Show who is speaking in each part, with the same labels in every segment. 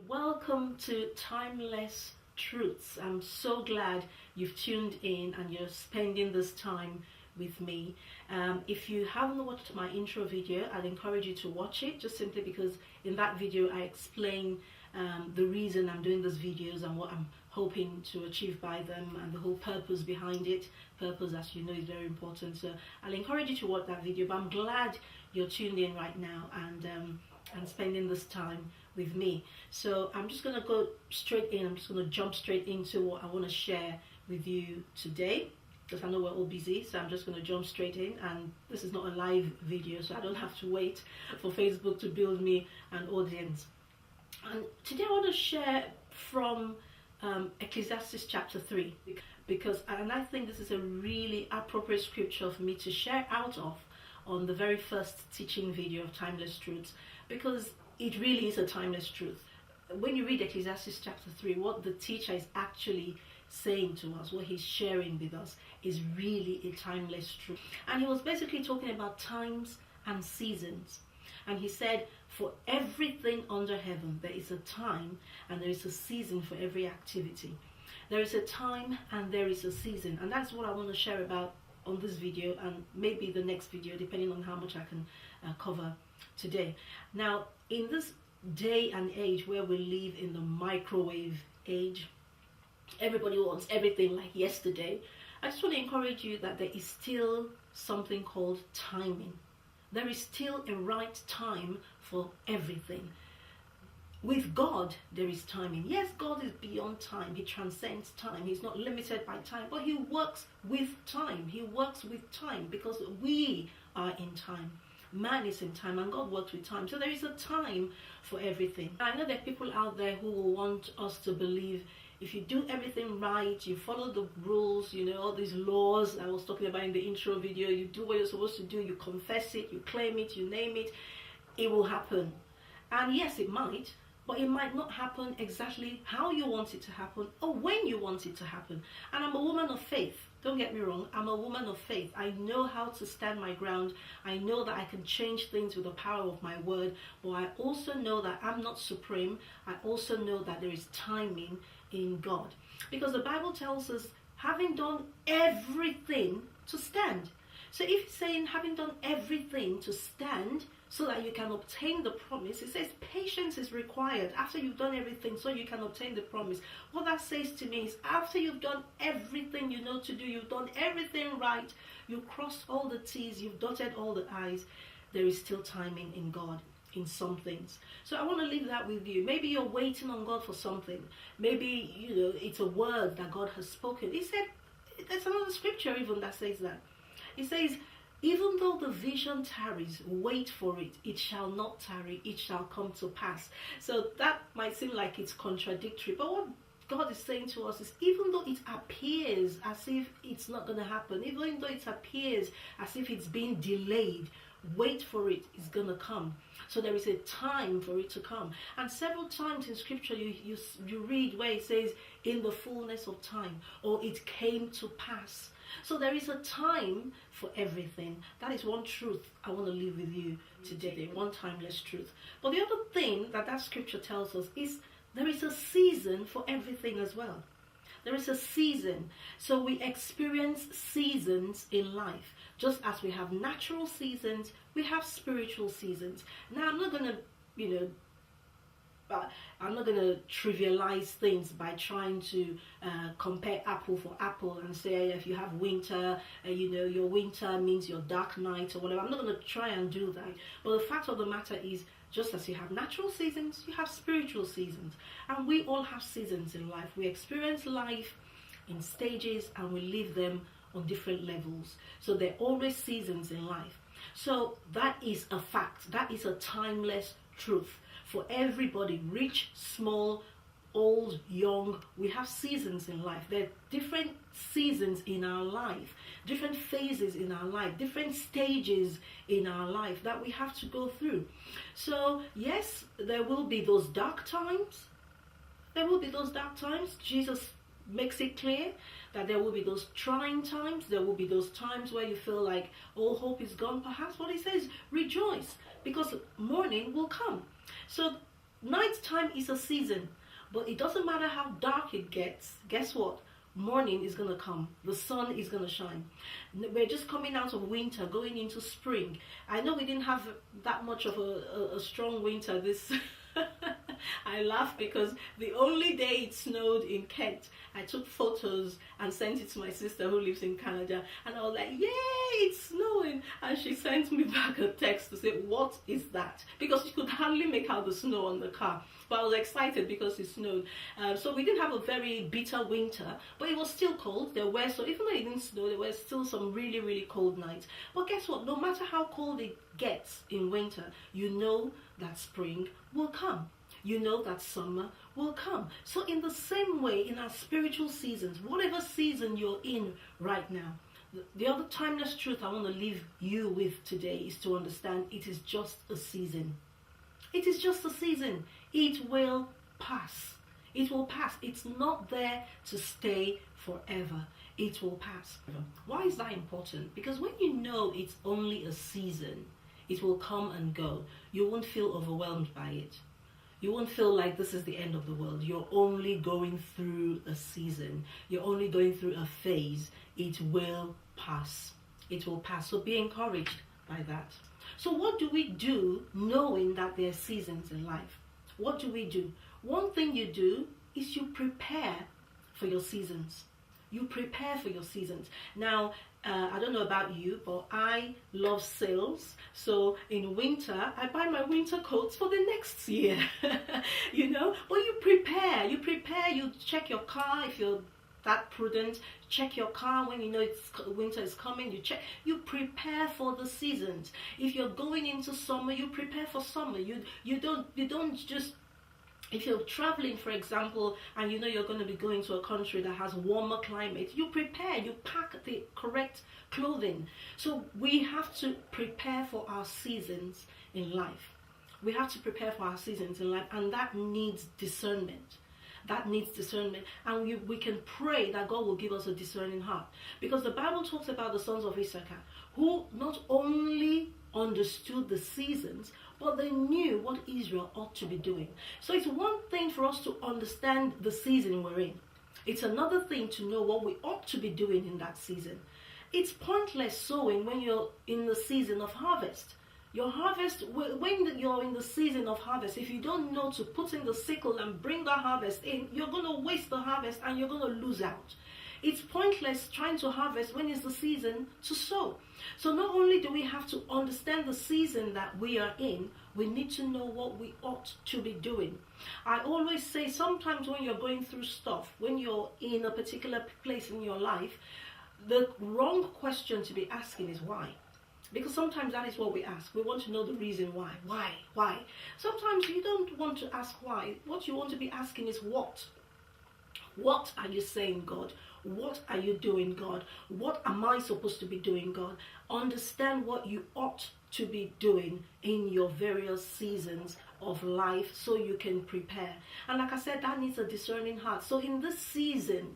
Speaker 1: welcome to Timeless Truths. I'm so glad you've tuned in and you're spending this time with me. If you haven't watched my intro video, I'd encourage you to watch it, just simply because in that video I explain the reason I'm doing these videos and what I'm hoping to achieve by them and the whole purpose behind it. Purpose, as you know, is very important, so I'll encourage you to watch that video. But I'm glad you're tuned in right now and spending this time with me. So I'm just going to go straight in. I'm just going to jump straight into what I want to share with you today, because I know we're all busy, so I'm just going to jump straight in. And this is not a live video, so I don't have to wait for Facebook to build me an audience. And today I want to share from Ecclesiastes chapter 3, because I think this is a really appropriate scripture for me to share out of on the very first teaching video of Timeless Truths, because it really is a timeless truth. When you read Ecclesiastes chapter 3, what the teacher is actually saying to us, what he's sharing with us, is really a timeless truth. And he was basically talking about times and seasons. And he said, for everything under heaven, there is a time and there is a season for every activity. There is a time and there is a season. And that's what I want to share about on this video and maybe the next video, depending on how much I can cover today. Now, in this day and age where we live in the microwave age, everybody wants everything like yesterday. I just want to encourage you that there is still something called timing. There is still a right time for everything. With God, there is timing. Yes, God is beyond time. He transcends time. He's not limited by time, but he works with time. He works with time because we are in time. Man is in time and God works with time. So there is a time for everything. I know there are people out there who will want us to believe if you do everything right, you follow the rules, you know, all these laws I was talking about in the intro video, you do what you're supposed to do, you confess it, you claim it, you name it, it will happen. And yes, it might, but it might not happen exactly how you want it to happen or when you want it to happen. And I'm a woman of faith. Don't get me wrong, I'm a woman of faith. I know how to stand my ground. I know that I can change things with the power of my word, but I also know that I'm not supreme. I also know that there is timing in God. Because the Bible tells us, having done everything to stand. So if it's saying having done everything to stand so that you can obtain the promise, it says patience is required after you've done everything so you can obtain the promise. What that says to me is after you've done everything you know to do, you've done everything right, you crossed all the T's, you've dotted all the I's, there is still timing in God in some things. So I want to leave that with you. Maybe you're waiting on God for something. Maybe, you know, it's a word that God has spoken. He said, there's another scripture even that says that. It says, even though the vision tarries, wait for it. It shall not tarry. It shall come to pass. So that might seem like it's contradictory. But what God is saying to us is, even though it appears as if it's not going to happen, even though it appears as if it's being delayed, wait for it. It's going to come. So there is a time for it to come. And several times in scripture you read where it says, in the fullness of time, or it came to pass. So there is a time for everything. That is one truth I want to leave with you today, one timeless truth. But the other thing that scripture tells us is there is a season for everything as well. There is a season. So we experience seasons in life. Just as we have natural seasons, we have spiritual seasons. Now, I'm not going to, I'm not going to trivialize things by trying to compare apple for apple and say if you have winter, your winter means your dark night or whatever. I'm not going to try and do that. But the fact of the matter is, just as you have natural seasons, you have spiritual seasons. And we all have seasons in life. We experience life in stages and we live them on different levels. So there are always seasons in life. So that is a fact. That is a timeless truth. For everybody, rich, small, old, young, we have seasons in life. There are different seasons in our life, different phases in our life, different stages in our life that we have to go through. So yes, there will be those dark times. There will be those dark times. Jesus makes it clear that there will be those trying times. There will be those times where you feel like all hope is gone perhaps. But he says, rejoice, because morning will come. So Nighttime is a season, but it doesn't matter how dark it gets. Guess what? Morning is going to come. The sun is going to shine. We're just coming out of winter, going into spring. I know we didn't have that much of a strong winter this I laugh because the only day it snowed in Kent, I took photos and sent it to my sister who lives in Canada, and I was like, yay, it's snowing. And she sent me back a text to say, what is that? Because she could hardly make out the snow on the car. But I was excited because it snowed. So we didn't have a very bitter winter, but it was still cold. Even though it didn't snow, there were still some really, really cold nights. But guess what? No matter how cold it gets in winter, you know that spring will come. You know that summer will come. So in the same way, in our spiritual seasons, whatever season you're in right now, the other timeless truth I want to leave you with today is to understand it is just a season. It is just a season. It will pass. It will pass. It's not there to stay forever. It will pass. Why is that important? Because when you know it's only a season, it will come and go. You won't feel overwhelmed by it. You won't feel like this is the end of the world. You're only going through a season. You're only going through a phase. It will pass. It will pass. So be encouraged by that. So what do we do knowing that there are seasons in life? What do we do? One thing you do is you prepare for your seasons. You prepare for your seasons. Now, I don't know about you, but I love sales. So in winter, I buy my winter coats for the next year. You know, but you prepare, you check your car if you're that prudent. Check your car when you know winter is coming. You prepare for the seasons. If you're going into summer, you prepare for summer. You don't just, if you're traveling, for example, and you know you're going to be going to a country that has warmer climate, you prepare, you pack the correct clothing. So we have to prepare for our seasons in life. We have to prepare for our seasons in life, and that needs discernment. That needs discernment, and we can pray that God will give us a discerning heart, because the Bible talks about the sons of Issachar who not only understood the seasons, but they knew what Israel ought to be doing. So it's one thing for us to understand the season we're in. It's another thing to know what we ought to be doing in that season. It's pointless sowing when you're in the season of harvest. Your harvest, when you're in the season of harvest, if you don't know to put in the sickle and bring the harvest in, you're going to waste the harvest and you're going to lose out. It's pointless trying to harvest when it's the season to sow. So not only do we have to understand the season that we are in, we need to know what we ought to be doing. I always say sometimes when you're going through stuff, when you're in a particular place in your life, the wrong question to be asking is why. Because sometimes that is what we ask. We want to know the reason why. Why? Sometimes you don't want to ask why. What you want to be asking is what. What are you saying, God? What are you doing, God? What am I supposed to be doing, God? Understand what you ought to be doing in your various seasons of life so you can prepare. And like I said, that needs a discerning heart. So in this season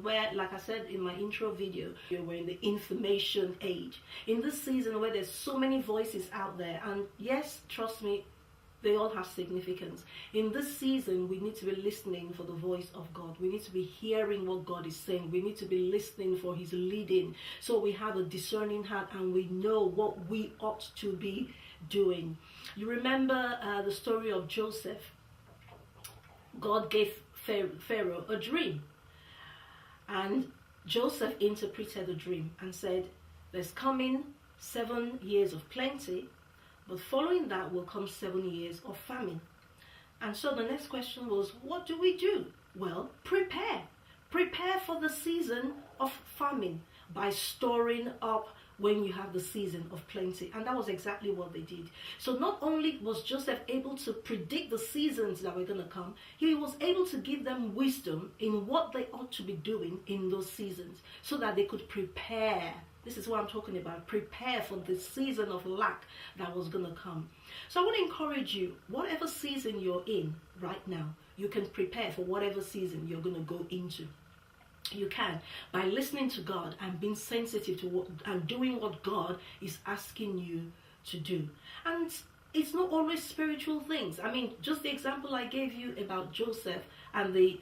Speaker 1: where, like I said in my intro video, we're in the information age. In this season where there's so many voices out there, and yes, trust me, they all have significance. In this season, we need to be listening for the voice of God. We need to be hearing what God is saying. We need to be listening for his leading. So we have a discerning heart and we know what we ought to be doing. You remember the story of Joseph. God gave Pharaoh a dream. And Joseph interpreted the dream and said, there's coming 7 years of plenty, but following that will come 7 years of famine. And so the next question was, what do we do? Well, prepare. Prepare for the season of famine by storing up when you have the season of plenty. And that was exactly what they did. So not only was Joseph able to predict the seasons that were going to come, he was able to give them wisdom in what they ought to be doing in those seasons so that they could prepare. This is what I'm talking about. Prepare for the season of lack that was going to come. So I want to encourage you, whatever season you're in right now, you can prepare for whatever season you're going to go into. You can, by listening to God and being sensitive to what and doing what God is asking you to do. And it's not always spiritual things. I mean, just the example I gave you about Joseph and the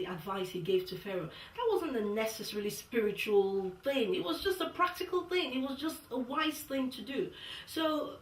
Speaker 1: advice he gave to Pharaoh, that wasn't a necessarily spiritual thing. It was just a practical thing. It was just a wise thing to do. So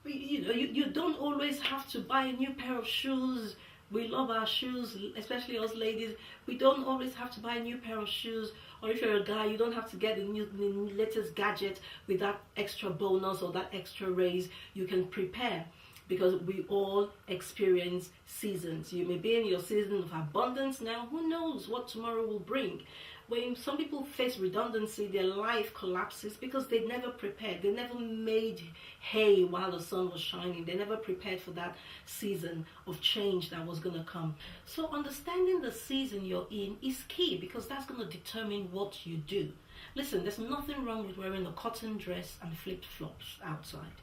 Speaker 1: you don't always have to buy a new pair of shoes. We love our shoes, especially us ladies. We don't always have to buy a new pair of shoes. Or if you're a guy, you don't have to get the latest gadget with that extra bonus or that extra raise. You can prepare, because we all experience seasons. You may be in your season of abundance now. Who knows what tomorrow will bring? When some people face redundancy, their life collapses because they never prepared. They never made hay while the sun was shining. They never prepared for that season of change that was going to come. So understanding the season you're in is key, because that's going to determine what you do. Listen, there's nothing wrong with wearing a cotton dress and flip-flops outside.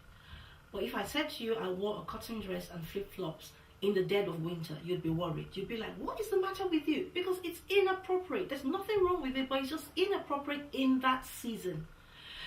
Speaker 1: But if I said to you I wore a cotton dress and flip-flops in the dead of winter, you'd be worried. You'd be like, what is the matter with you? Because it's inappropriate. There's nothing wrong with it, but it's just inappropriate in that season.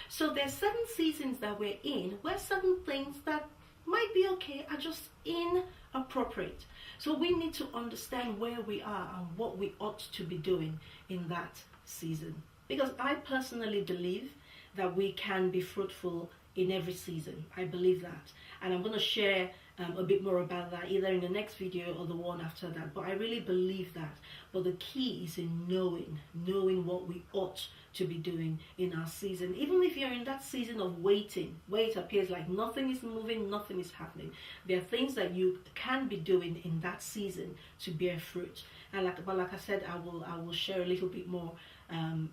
Speaker 1: So there's certain seasons that we're in where certain things that might be okay are just inappropriate. So we need to understand where we are and what we ought to be doing in that season. Because I personally believe that we can be fruitful in every season. I believe that. And I'm going to share a bit more about that either in the next video or the one after that. But I really believe that. But the key is in knowing what we ought to be doing in our season. Even if you're in that season of waiting, where it appears like nothing is moving, nothing is happening, there are things that you can be doing in that season to bear fruit. And like I said, I will share a little bit more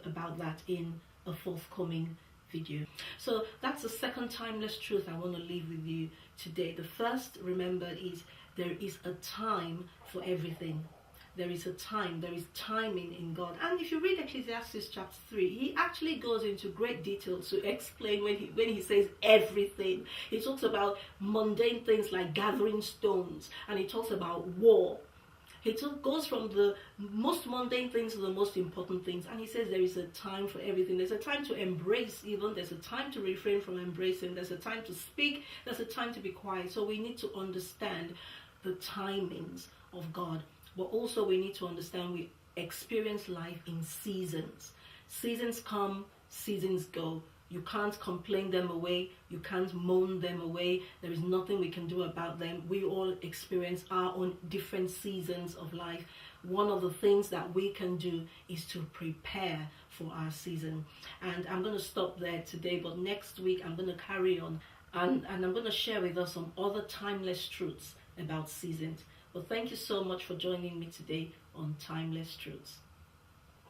Speaker 1: about that in a forthcoming video. So that's the second timeless truth I want to leave with you today. The first, remember, is there is a time for everything. There is a time, there is timing in God. And if you read Ecclesiastes chapter 3, he actually goes into great detail to explain when he says everything. He talks about mundane things like gathering stones, and he talks about war. He goes from the most mundane things to the most important things. And he says there is a time for everything. There's a time to embrace even. There's a time to refrain from embracing. There's a time to speak. There's a time to be quiet. So we need to understand the timings of God. But also we need to understand we experience life in seasons. Seasons come, seasons go. You can't complain them away. You can't moan them away. There is nothing we can do about them. We all experience our own different seasons of life. One of the things that we can do is to prepare for our season. And I'm going to stop there today, but next week I'm going to carry on and I'm going to share with us some other timeless truths about seasons. Well, thank you so much for joining me today on Timeless Truths.